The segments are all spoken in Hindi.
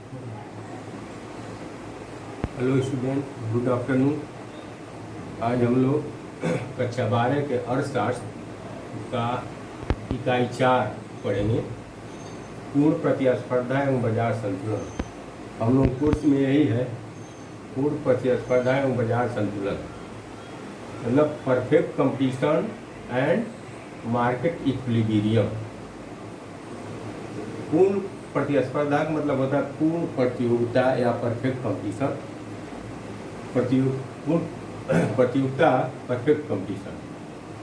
Hello student, good afternoon. आज हम लोग कक्षा 12 के अर्थशास्त्र का इकाई 4 पढ़ेंगे, पूर्ण प्रतिस्पर्धा एवं बाजार संतुलन। हम लोग कोर्स में यही है, पूर्ण प्रतिस्पर्धा एवं बाजार संतुलन, मतलब perfect competition and market equilibrium. पूर्ण प्रतिस्पर्धा का मतलब होता है पूर्ण प्रतियोगिता या परफेक्ट कंपटीशन। पूर्ण प्रतियोगिता, परफेक्ट कंपटीशन।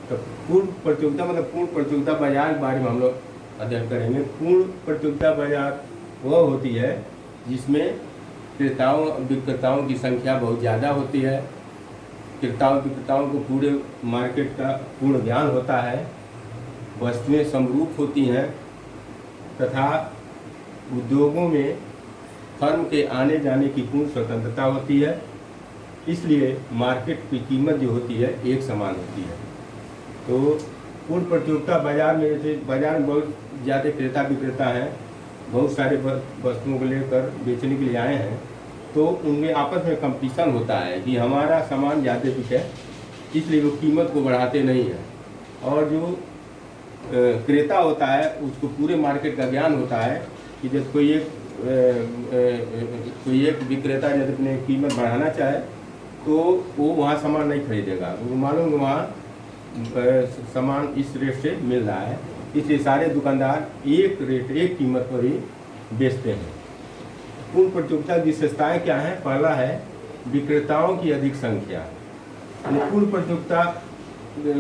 तो पूर्ण प्रतियोगिता मतलब पूर्ण प्रतियोगिता बाजार के बारे में हम लोग अध्ययन करेंगे। पूर्ण प्रतियोगिता बाजार वह होती है जिसमें क्रेताओं विक्रेताओं की संख्या बहुत ज़्यादा होती है। क्रेताओं विक्रेताओं को पूरे मार्केट का पूर्ण ज्ञान होता है, वस्तुएं समरूप होती हैं तथा उद्योगों में फर्म के आने जाने की पूर्ण स्वतंत्रता होती है। इसलिए मार्केट की कीमत जो होती है एक समान होती है। तो पूर्ण प्रतियोगिता बाजार में, जैसे बाजार में बहुत ज़्यादा क्रेता विक्रेता हैं, बहुत सारे वस्तुओं को लेकर बेचने के लिए आए हैं, तो उनमें आपस में कंपटीशन होता है कि हमारा सामान ज़्यादा बिके, इसलिए वो कीमत को बढ़ाते नहीं हैं। और जो क्रेता होता है उसको पूरे मार्केट का ज्ञान होता है कि जब कोई एक विक्रेता यदि अपने कीमत बढ़ाना चाहे तो वो वहाँ सामान नहीं खरीदेगा, वो मालूम वहाँ सामान इस रेट से मिल रहा है, इसलिए सारे दुकानदार एक रेट एक कीमत पर ही बेचते हैं। पूर्ण प्रतियोगिता की विशेषताएँ क्या हैं? पहला है विक्रेताओं की अधिक संख्या। पूर्ण प्रतियोगिता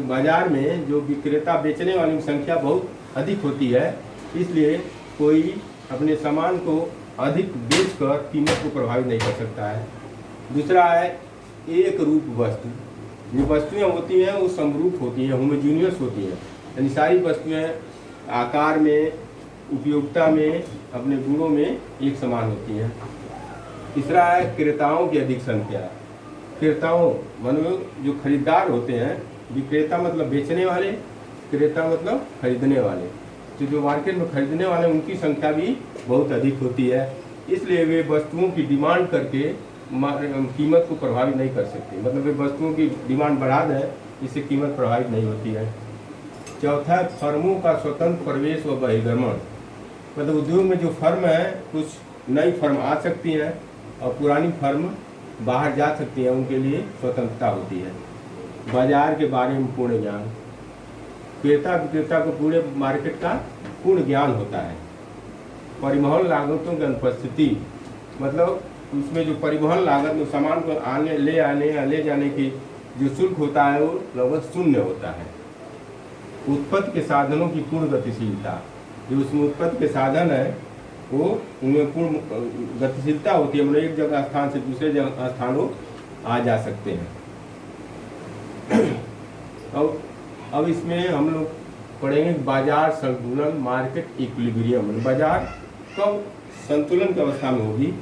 बाजार में जो विक्रेता बेचने वालों की संख्या बहुत अधिक होती है, इसलिए कोई अपने सामान को अधिक बेचकर कीमत को प्रभावित नहीं कर सकता है। दूसरा है एक रूप वस्तु। जो वस्तुएं होती हैं वो समरूप होती हैं, होमोजीनियस होती हैं, यानी सारी वस्तुएं आकार में, उपयोगिता में, अपने गुणों में एक समान होती हैं। तीसरा है क्रेताओं की अधिक संख्या। क्रेताओं मतलब जो खरीदार होते हैं, विक्रेता मतलब बेचने वाले, क्रेता मतलब खरीदने वाले, तो जो मार्केट में खरीदने वाले उनकी संख्या भी बहुत अधिक होती है। इसलिए वे वस्तुओं की डिमांड करके कीमत को प्रभावित नहीं कर सकते, मतलब वे वस्तुओं की डिमांड बढ़ा दें, इससे कीमत प्रभावित नहीं होती है। चौथा, फर्मों का स्वतंत्र प्रवेश व बहिर्गमन, मतलब उद्योग में जो फर्म है, कुछ नई फर्म आ सकती हैं और पुरानी फर्म बाहर जा सकती हैं, उनके लिए स्वतंत्रता होती है। बाजार के बारे में पूर्ण ज्ञान, क्रेता विक्रेता को पूरे मार्केट का पूर्ण ज्ञान होता है। परिवहन लागतों की अनुपस्थिति, मतलब उसमें जो परिवहन लागत में सामान को आने ले जाने की जो शुल्क होता है वो लगभग शून्य होता है। उत्पत्ति के साधनों की पूर्ण गतिशीलता, जो उसमें उत्पत्ति के साधन है वो उनमें पूर्ण गतिशीलता होती है, मतलब एक जगह स्थान से दूसरे जगह स्थान वो आ जा सकते हैं। अब इसमें हम लोग पढ़ेंगे बाजार संतुलन, मार्केट इक्विलिब्रियम। बाजार कब संतुलन की अवस्था में होगी?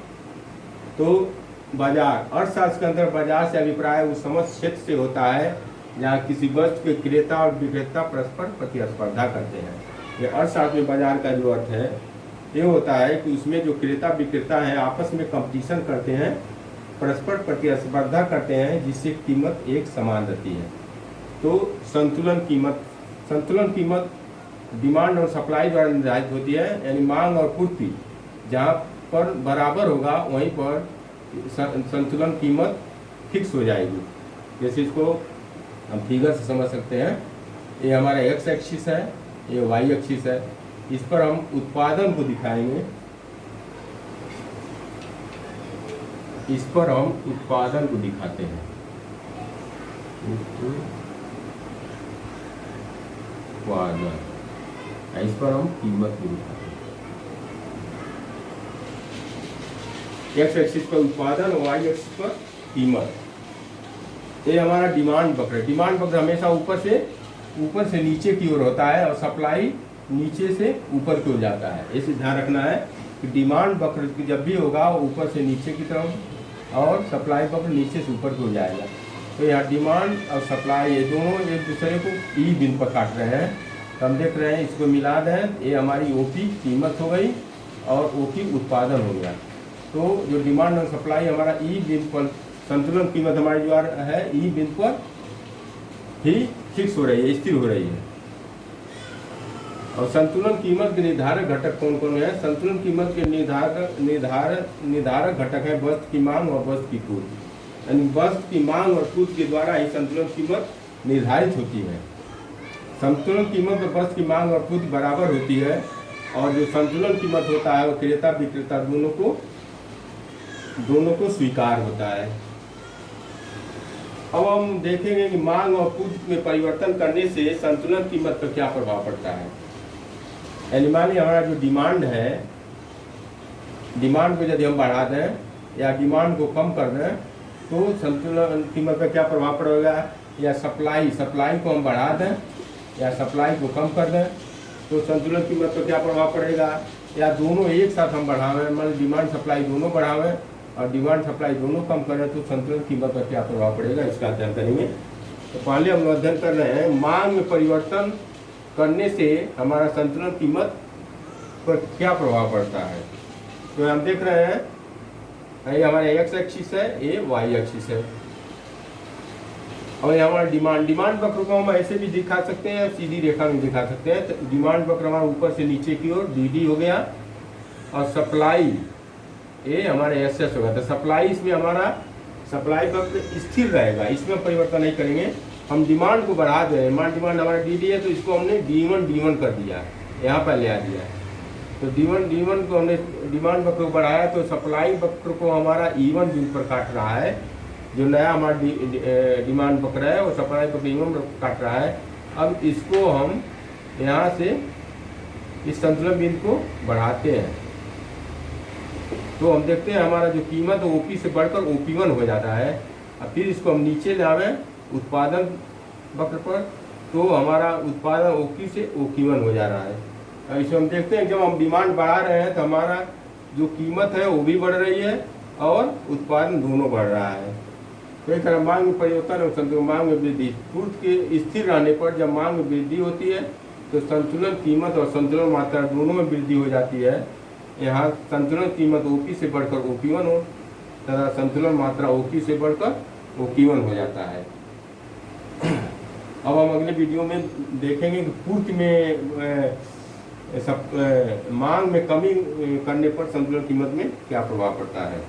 तो बाजार, अर्थशास्त्र के अंदर बाजार से अभिप्राय उस समस्त क्षेत्र से होता है जहाँ किसी वस्तु के क्रेता और विक्रेता परस्पर प्रतिस्पर्धा करते हैं। ये अर्थशास्त्र में बाजार का जो अर्थ है ये होता है कि उसमें जो क्रेता विक्रेता हैं आपस में कंपटीशन करते हैं, परस्पर प्रतिस्पर्धा करते हैं, जिससे कीमत एक समान रहती है। तो संतुलन कीमत डिमांड और सप्लाई द्वारा निर्धारित होती है, यानी मांग और पूर्ति जहाँ पर बराबर होगा वहीं पर संतुलन कीमत फिक्स हो जाएगी। जैसे इसको हम फिगर से समझ सकते हैं, ये हमारा एक्स एक्सिस है, ये वाई एक्सिस है, इस पर हम उत्पादन को दिखाएंगे, इस पर हम उत्पादन को दिखाते हैं, उत्पादन, इस पर हम कीमत को दिखाते हैं। एक्स एक्सिस पर उत्पादन और वाई एक्सिस पर कीमत। ये हमारा डिमांड वक्र है। डिमांड वक्र हमेशा ऊपर से नीचे की ओर होता है और सप्लाई नीचे से ऊपर की ओर जाता है। इसे ध्यान रखना है कि डिमांड वक्र जब भी होगा वो ऊपर से नीचे की तरफ और सप्लाई वक्र नीचे से ऊपर की ओर जाएगा। तो यहाँ डिमांड और सप्लाई ये दोनों एक दूसरे को ई बिंदु पर काट रहे हैं। तो हम देख रहे हैं, इसको मिला दें, ये हमारी ओपी कीमत हो गई और ओपी उत्पादन हो गया। तो जो डिमांड और सप्लाई हमारा ई बिंदु पर संतुलन कीमत हमारी जो है ई बिंदु पर ही फिक्स हो रही है, स्थिर हो रही है। और संतुलन कीमत के निर्धारक घटक कौन कौन है? संतुलन कीमत के निर्धारक घटक है वस्तु की मांग और वस्तु की पूर्ति। यानी वस्तु की मांग और पूर्ति के द्वारा ही संतुलन कीमत निर्धारित होती है। संतुलन कीमत में वस्तु की मांग और पूर्ति बराबर होती है, और जो संतुलन कीमत होता है वो क्रेता विक्रेता दोनों को स्वीकार होता है। अब हम देखेंगे कि मांग और पूर्ति में परिवर्तन करने से संतुलन कीमत पर क्या प्रभाव पड़ता है। यानी मान लीजिए हमारा जो डिमांड है, डिमांड को यदि हम बढ़ा दें या डिमांड को कम कर दें तो संतुलन कीमत पर क्या प्रभाव पड़ेगा। या सप्लाई को हम बढ़ा दें या सप्लाई को कम कर दें तो संतुलन कीमत पर क्या प्रभाव पड़ेगा। या दोनों एक साथ हम बढ़ावें, मान डिमांड सप्लाई दोनों बढ़ावें और डिमांड सप्लाई दोनों कम करें तो संतुलन कीमत पर क्या प्रभाव पड़ेगा, इसका अध्ययन करेंगे। तो पहले हम अध्ययन कर रहे हैं मांग में परिवर्तन करने से हमारा संतुलन कीमत पर क्या प्रभाव पड़ता है। तो हम देख रहे हैं ये हमारा एक्स एक्सिस है, ये वाई एक्सिस है, और ये हमारा डिमांड वक्र को हम ऐसे भी दिखा सकते हैं, सीधी रेखा में दिखा सकते हैं। तो डिमांड वक्र हमारा ऊपर से नीचे की ओर डी हो गया, और सप्लाई ये हमारे एस होगा। तो सप्लाई इसमें हमारा सप्लाई वक्र स्थिर रहेगा, इसमें परिवर्तन नहीं करेंगे। हम डिमांड को बढ़ा दें, डिमांड हमारा डी है तो इसको हमने D1 कर दिया, यहाँ पर ले आ दिया। तो D1 को हमने डिमांड वक्र को बढ़ाया तो सप्लाई वक्र को हमारा E1 बिंदु पर काट रहा है। जो नया हमारा डिमांड वक्र है वो सप्लाई वक्र E1 काट रहा है। अब इसको हम यहाँ से इस संतुलन बिंदु को बढ़ाते हैं तो हम देखते हैं हमारा जो कीमत OP से बढ़कर OP1 हो जाता है। अब फिर इसको हम नीचे लावें उत्पादन वक्र पर तो हमारा उत्पादन OQ से OQ1 हो जा रहा है। अब इसमें हम देखते हैं जब हम डिमांड बढ़ा रहे हैं तो हमारा जो कीमत है वो भी बढ़ रही है और उत्पादन दोनों बढ़ रहा है। तो एक तरह मांग में परिवर्तन और संतुलन मांग में वृद्धि। पूर्ति के स्थिर रहने पर जब मांग में वृद्धि होती है तो संतुलन कीमत और संतुलन मात्रा दोनों में वृद्धि हो जाती है। यहाँ संतुलन कीमत OP से बढ़कर OP1 हो तथा संतुलन मात्रा OQ से बढ़कर OQ1 हो जाता है। अब हम अगले वीडियो में देखेंगे कि पूर्ति में मांग में कमी करने पर संतुलन कीमत में क्या प्रभाव पड़ता है।